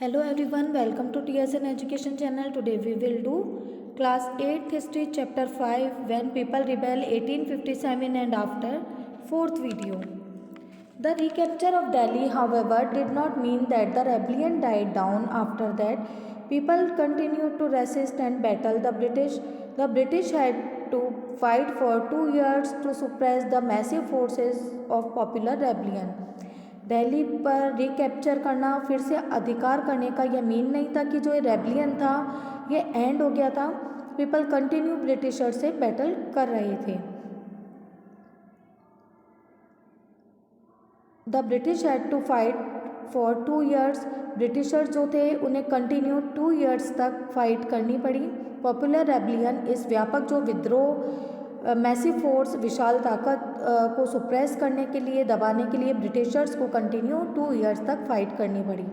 Hello everyone, welcome to TSN Education channel. Today we will do class 8th history chapter 5 when people rebel 1857 and after, fourth video. The recapture of Delhi, however, did not mean that the rebellion died down. After that, people continued to resist and battle the British had to fight for 2 years to suppress the massive forces of popular rebellion. Delhi पर recapture करना, फिर से अधिकार करने का यह mean नहीं था कि जो ये रेबलियन था ये एंड हो गया था. पीपल कंटिन्यू ब्रिटिशर से बैटल कर रहे थे. The British had to fight for 2 years. Britisher जो थे उन्हें कंटिन्यू 2 years तक फाइट करनी पड़ी. पॉपुलर रेबलियन, इस व्यापक जो विद्रोह, मैसिव फोर्स, विशाल ताकत को सुप्रेस करने के लिए, दबाने के लिए ब्रिटिशर्स को कंटिन्यू 2 years तक फाइट करनी पड़ी.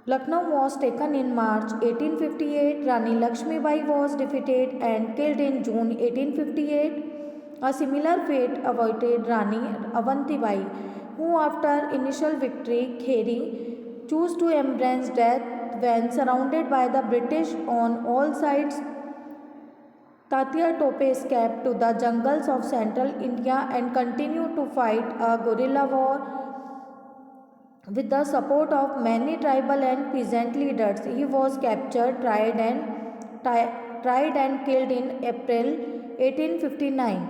Lucknow was taken in March 1858. Rani Lakshmibai was defeated and killed in June 1858. A similar fate awaited Rani Avantibai, who after initial victory, Kheri, chose to embrace death when surrounded by the British on all sides. Tatia Tope escaped to the jungles of central India and continued to fight a guerrilla war with the support of many tribal and peasant leaders. He was captured, tried and killed in April 1859.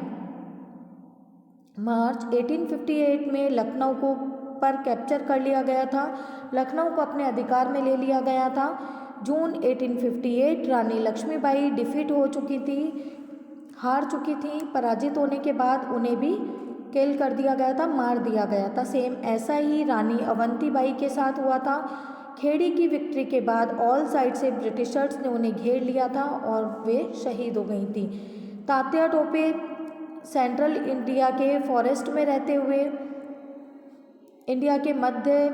मार्च 1858 में लखनऊ को पर capture कर लिया गया था. लखनऊ को अपने अधिकार में ले लिया गया था. जून 1858 रानी लक्ष्मीबाई डिफीट हो चुकी थी, हार चुकी थी. पराजित होने के बाद उन्हें भी किल कर दिया गया था, मार दिया गया था. सेम ऐसा ही रानी अवंतीबाई के साथ हुआ था. खेड़ी की विक्ट्री के बाद ऑल साइड से ब्रिटिशर्स ने उन्हें घेर लिया था और वे शहीद हो गई थी. तात्या टोपे सेंट्रल इंडिया के फॉरेस्ट में रहते हुए, इंडिया के मध्य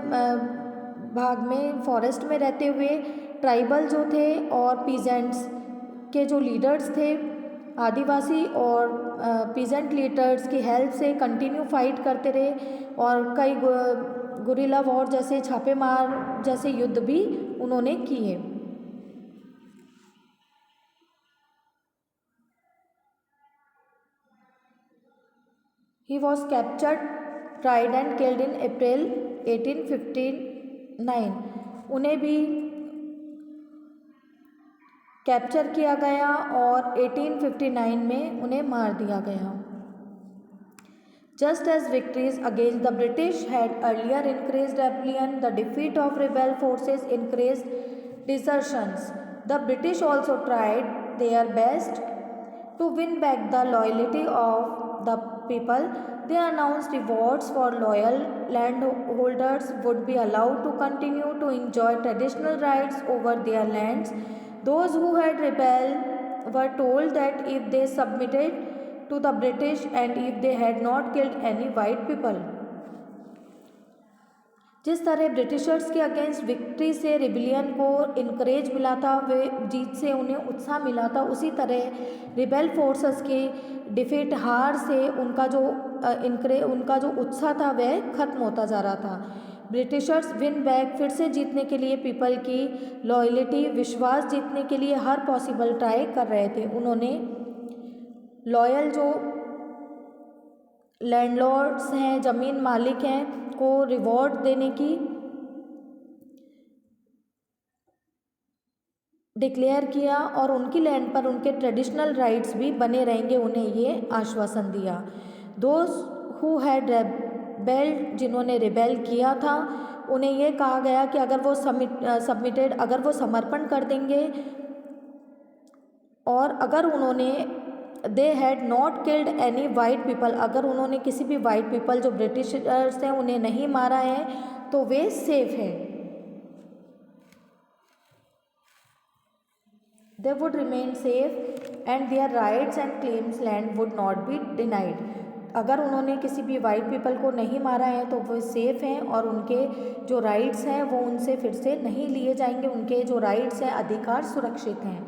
भाग में फॉरेस्ट में रहते हुए ट्राइबल जो थे और पीजेंट्स के जो लीडर्स थे, आदिवासी और पीजेंट लीडर्स की हेल्प से कंटिन्यू फाइट करते रहे और कई गुरिल्ला वॉर जैसे छापेमार जैसे युद्ध भी उन्होंने किए. He was captured, tried and killed in April 1859. उन्हें भी कैप्चर किया गया और 1859 में उन्हें मार दिया गया. Just as victories against the British had earlier increased rebellion, the defeat of rebel forces increased desertions. The British also tried their best to win back the loyalty of the people. They announced rewards for loyal landholders would be allowed to continue to enjoy traditional rights over their lands. Those who had rebelled were told that if they submitted to the British and if they had not killed any white people. जिस तरह Britishers के against victory से rebellion को encourage मिला था, वे जीत से उन्हें उत्साह मिला था, उसी तरह रिबेल फोर्सेस के डिफीट, हार से उनका जो उत्साह था वह खत्म होता जा रहा था. ब्रिटिशर्स विन बैक, फिर से जीतने के लिए पीपल की लॉयल्टी, विश्वास जीतने के लिए हर पॉसिबल ट्राई कर रहे थे. उन्होंने लॉयल जो लैंडलॉर्ड्स हैं, ज़मीन मालिक हैं, को रिवॉर्ड देने की डिक्लेयर किया और उनकी लैंड पर उनके ट्रेडिशनल राइट्स भी बने रहेंगे, उन्हें ये आश्वासन दिया. दोज हु हैड रेबेल्ड, जिन्होंने रिबेल किया था, उन्हें ये कहा गया कि अगर वो सबमिटेड, अगर वो समर्पण कर देंगे और अगर उन्होंने they had not killed any white people, अगर उन्होंने किसी भी वाइट पीपल जो ब्रिटिशर्स हैं उन्हें नहीं मारा है तो वे सेफ हैं. They would remain safe and their rights and claims land would not be denied. अगर उन्होंने किसी भी वाइट पीपल को नहीं मारा है तो वो सेफ हैं और उनके जो राइट्स हैं वो उनसे फिर से नहीं लिए जाएंगे, उनके जो राइट्स हैं, अधिकार सुरक्षित हैं.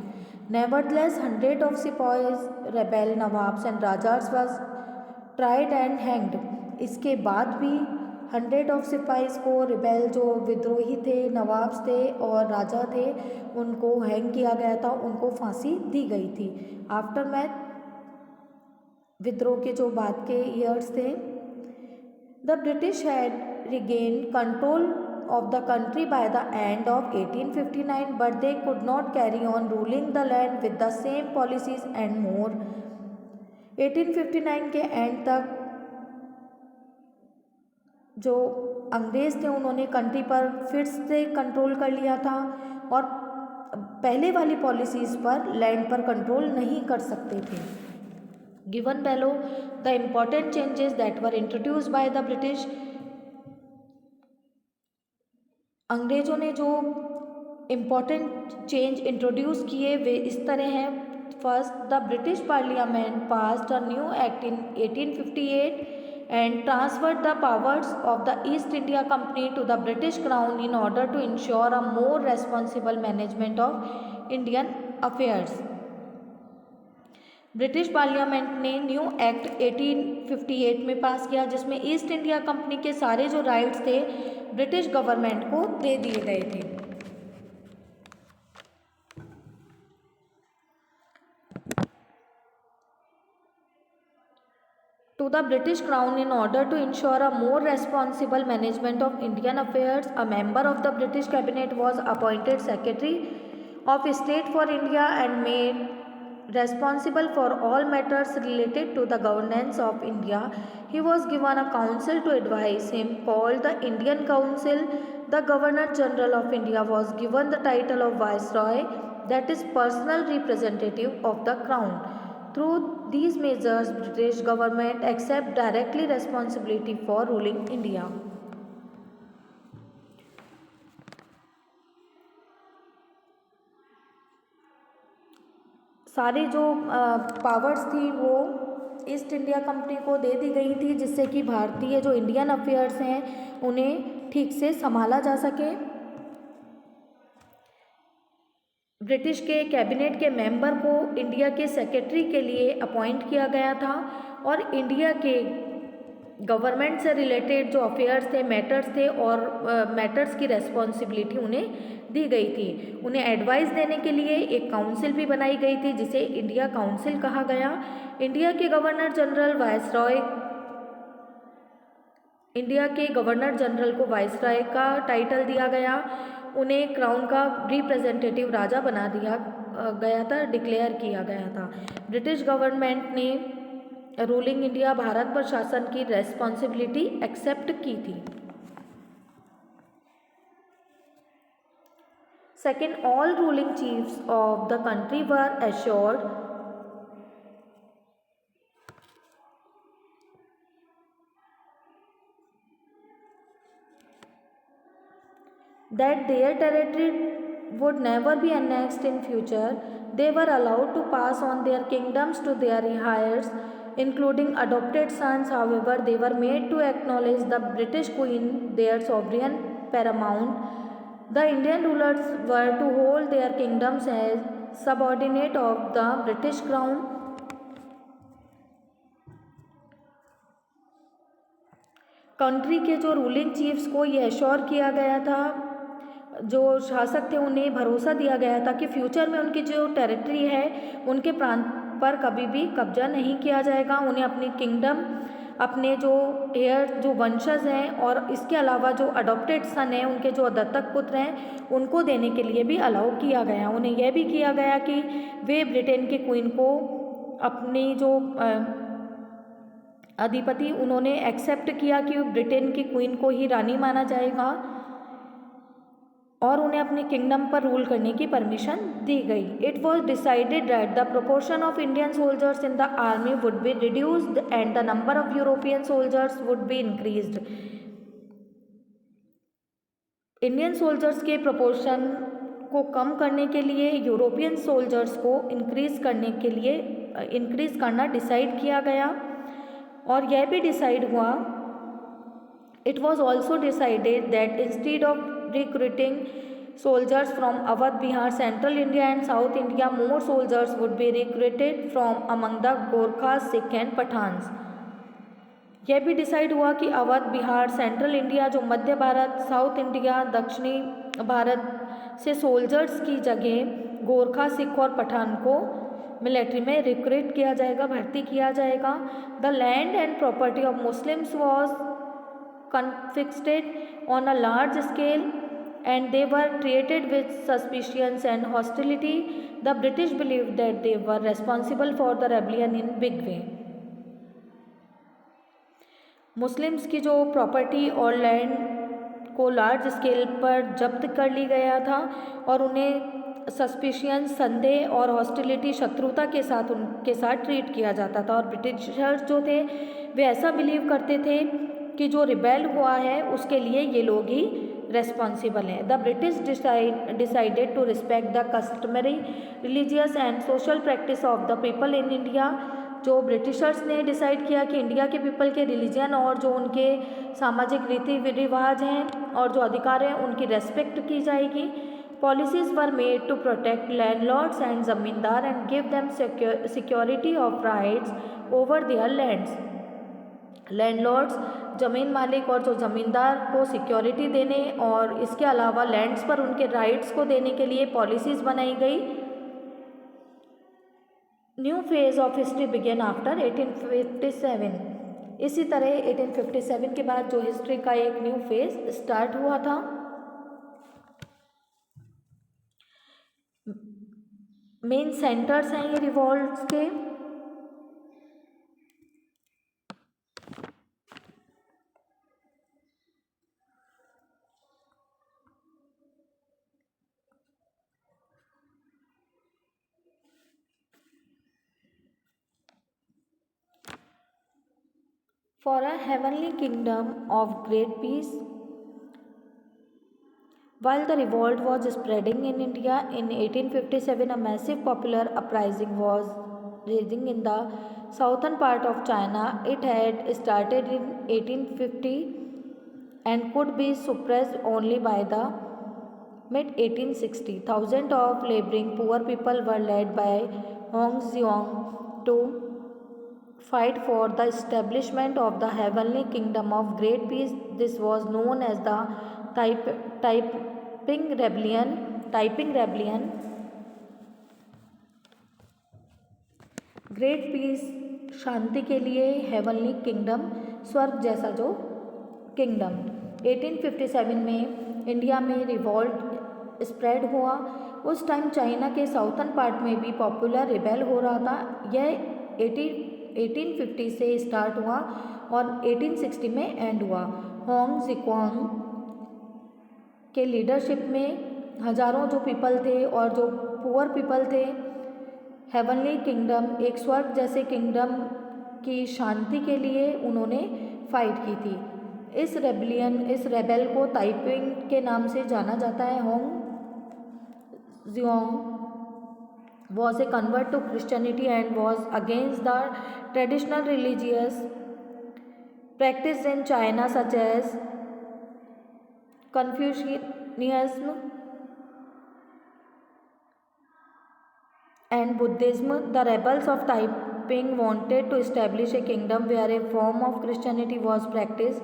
Nevertheless, hundreds of sepoys, rebel, nawabs and rajas was tried and hanged. इसके बाद भी 100 ऑफ सिपाहीज को, रिबेल जो विद्रोही थे, नवाब्स थे और राजा थे, उनको हैंग किया गया था, उनको फांसी दी गई थी। आफ्टर मैथ विद्रोह के जो बाद के ईयर्स थे, the British had regained control of the country by the end of 1859, but they could not carry on ruling the land with the same policies and more. 1859 के एंड तक जो अंग्रेज़ थे उन्होंने कंट्री पर फिर से कंट्रोल कर लिया था और पहले वाली पॉलिसीज़ पर लैंड पर कंट्रोल नहीं कर सकते थे। Given bellow the important changes that were introduced by the British, अंग्रेज़ों ने जो इम्पॉर्टेंट चेंज इंट्रोड्यूस किए वे इस तरह हैं। First, the British parliament passed a new act in 1858 and transferred the powers of the East India Company to the British crown in order to insure a more responsible management of Indian affairs. British parliament ने new act 1858 में पास किया जिसमें east India company के सारे जो rights थे British government को दे दिए गए थे। To the British Crown in order to ensure a more responsible management of Indian affairs, a member of the British Cabinet was appointed Secretary of State for India and made responsible for all matters related to the governance of India. He was given a council to advise him called the Indian Council. The Governor General of India was given the title of Viceroy, that is personal representative of the Crown. Through these measures, British government accept directly responsibility for ruling India. सारी जो powers थी वो east India company को दे दी गई थी जिससे कि भारतीय जो इंडियन अफेयर्स हैं उन्हें ठीक से संभाला जा सके। ब्रिटिश के कैबिनेट के मेंबर को इंडिया के सेक्रेटरी के लिए अपॉइंट किया गया था और इंडिया के गवर्नमेंट से रिलेटेड जो अफेयर्स थे, मैटर्स थे और मैटर्स की रेस्पॉन्सिबिलिटी उन्हें दी गई थी। उन्हें एडवाइस देने के लिए एक काउंसिल भी बनाई गई थी जिसे इंडिया काउंसिल कहा गया। इंडिया के गवर्नर जनरल वाइसरॉय, इंडिया के गवर्नर जनरल को वाइसरॉय का टाइटल दिया गया। उन्हें क्राउन का रिप्रेजेंटेटिव राजा बना दिया गया था, डिक्लेयर किया गया था। ब्रिटिश गवर्नमेंट ने रूलिंग इंडिया भारत पर शासन की रेस्पॉन्सिबिलिटी एक्सेप्ट की थी। Second, all ruling chiefs of the country were assured that their territory would never be annexed in future. They were allowed to pass on their kingdoms to their heirs, including adopted sons. However, they were made to acknowledge the British Queen, their sovereign paramount. The Indian rulers were to hold their kingdoms as subordinate of the British Crown. Country के जो ruling chiefs को ये assure किया गया था, जो शासक थे उन्हें भरोसा दिया गया था कि फ्यूचर में उनकी जो टेरिटरी है उनके प्रांत पर कभी भी कब्जा नहीं किया जाएगा। उन्हें अपनी किंगडम, अपने जो हेयर, जो वंशज हैं और इसके अलावा जो अडॉप्टेड सन हैं, उनके जो दत्तक पुत्र हैं, उनको देने के लिए भी अलाउ किया गया। उन्हें यह भी किया गया कि वे ब्रिटेन की क्वीन को अपनी जो अधिपति, उन्होंने एक्सेप्ट किया कि ब्रिटेन की क्वीन को ही रानी माना जाएगा और उन्हें अपने किंगडम पर रूल करने की परमिशन दी गई। It was decided that the proportion of Indian soldiers in the army would be reduced and the number of European soldiers would be increased. Indian soldiers के प्रोपोर्शन को कम करने के लिए यूरोपियन सोल्जर्स को increase करना decide किया गया और यह भी डिसाइड हुआ। It was also decided that instead of recruiting soldiers from Awadh, Bihar, Central India and South India, more soldiers would be recruited from among the Gorkhas, Sikh and Pathans. यह भी decide हुआ कि Awadh, Bihar, central India, जो मध्य Bharat, south India, दक्षिणी भारत से soldiers की जगह गोरखा, सिख और पठान को मिलिट्री में रिक्रूट किया जाएगा, भर्ती किया जाएगा। The land and property of Muslims was confiscated on a large scale and they were treated with suspicion and hostility. The British believed that they were responsible for the rebellion in big way. Muslims की जो property और land को large scale पर जब्त कर ली गया था और उन्हें सस्पिशियन, संदेह और हॉस्टिलिटी, शत्रुता के साथ उनके साथ ट्रीट किया जाता था। और ब्रिटिशर्स जो थे वे ऐसा बिलीव करते थे कि जो रिबेल हुआ है उसके लिए ये लोग ही रेस्पॉन्सिबल हैं। The British decided to respect the customary religious and social practice of the people in India. जो ब्रिटिशर्स ने डिसाइड किया कि इंडिया के पीपल के रिलीजन और जो उनके सामाजिक रीति रिवाज हैं और जो अधिकार हैं उनकी रेस्पेक्ट की जाएगी। Policies were made to protect landlords and zamindar and give them security of rights over their lands. Landlords, ज़मीन मालिक और जो ज़मींदार को सिक्योरिटी देने और इसके अलावा लैंड्स पर उनके राइट्स को देने के लिए पॉलिसीज़ बनाई गई। New phase of history began after 1857। इसी तरह 1857 के बाद जो हिस्ट्री का एक न्यू फेज स्टार्ट हुआ था। मेन सेंटर्स हैं ये रिवॉल्ट्स के। For a heavenly kingdom of great peace. While the revolt was spreading in India in 1857, a massive popular uprising was raging in the southern part of China. It had started in 1850 and could be suppressed only by the mid-1860. Thousands of laboring poor people were led by Hong Xiong to fight for the establishment of the heavenly kingdom of great peace. This was known as the Taiping Rebellion. Great peace, शांति के लिए, heavenly kingdom, स्वर्ग जैसा जो kingdom. 1857 में India में revolt spread हुआ। उस टाइम चाइना के साउथर्न पार्ट में भी पॉपुलर रिबेल हो रहा था। यह 1850 से स्टार्ट हुआ और 1860 में एंड हुआ। होंग ज़िक्वांग के लीडरशिप में हज़ारों जो पीपल थे और जो पुअर पीपल थे, हेवनली किंगडम, एक स्वर्ग जैसे किंगडम की शांति के लिए उन्होंने फाइट की थी। इस रेबेल को ताइपिंग के नाम से जाना जाता है। Hong Xiong was a convert to Christianity and was against the traditional religious practice in China such as Confucianism and Buddhism. The rebels of Taiping wanted to establish a kingdom where a form of Christianity was practiced,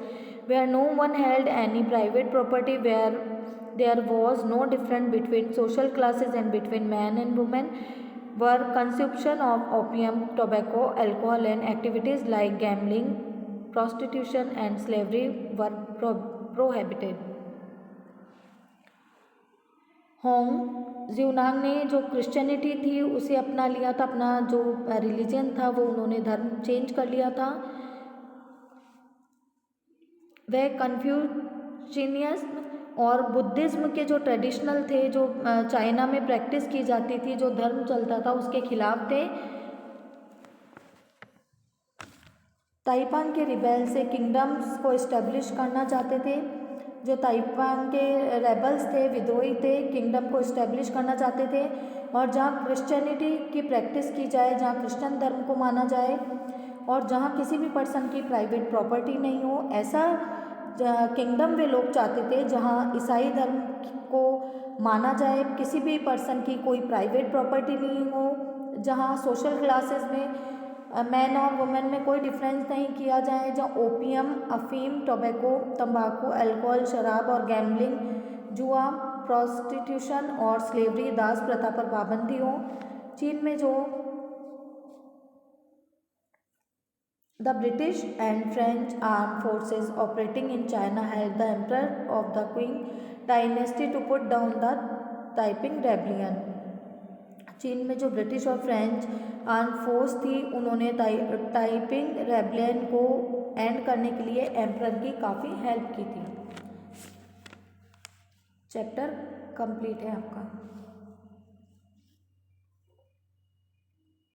where no one held any private property, where there was no difference between social classes and between men and women, where consumption of opium, tobacco, alcohol and activities like gambling, prostitution and slavery were prohibited. Hong Xiong ने जो Christianity थी उसे अपना लिया था, अपना जो religion था वो उन्होंने धर्म चेंज कर लिया था। वह कन्फ्यूशियनिज्म और बुद्धिज़्म के जो ट्रेडिशनल थे, जो चाइना में प्रैक्टिस की जाती थी, जो धर्म चलता था उसके खिलाफ थे। ताइपांग के रिबेल से किंगडम्स को इस्टेब्लिश करना चाहते थे। जो ताइपांग के रेबल्स थे, विद्रोही थे, किंगडम को इस्टेब्लिश करना चाहते थे और जहाँ क्रिश्चियनिटी की प्रैक्टिस की जाए, जहाँ क्रिश्चियन धर्म को माना जाए और जहाँ किसी भी पर्सन की प्राइवेट प्रॉपर्टी नहीं हो, ऐसा किंगडम वे लोग चाहते थे जहाँ ईसाई धर्म को माना जाए, किसी भी पर्सन की कोई प्राइवेट प्रॉपर्टी नहीं हो, जहाँ सोशल क्लासेस में मैन और वुमेन में कोई डिफरेंस नहीं किया जाए, जहाँ ओपियम, अफीम, टोबैको, तंबाकू, अल्कोहल, शराब और गैम्बलिंग, जुआ, प्रोस्टिट्यूशन और स्लेवरी, दास प्रथा पर पाबंदी हो। चीन में जो the British and French arm forces operating in China help the emperor of the Qing dynasty to put down the Taiping rebellion. चीन में जो ब्रिटिश और फ्रेंच आर्म फोर्स थी, उन्होंने ताइपिंग रेबलियन को एंड करने के लिए एम्परर की काफ़ी हेल्प की थी। चैप्टर कंप्लीट है आपका।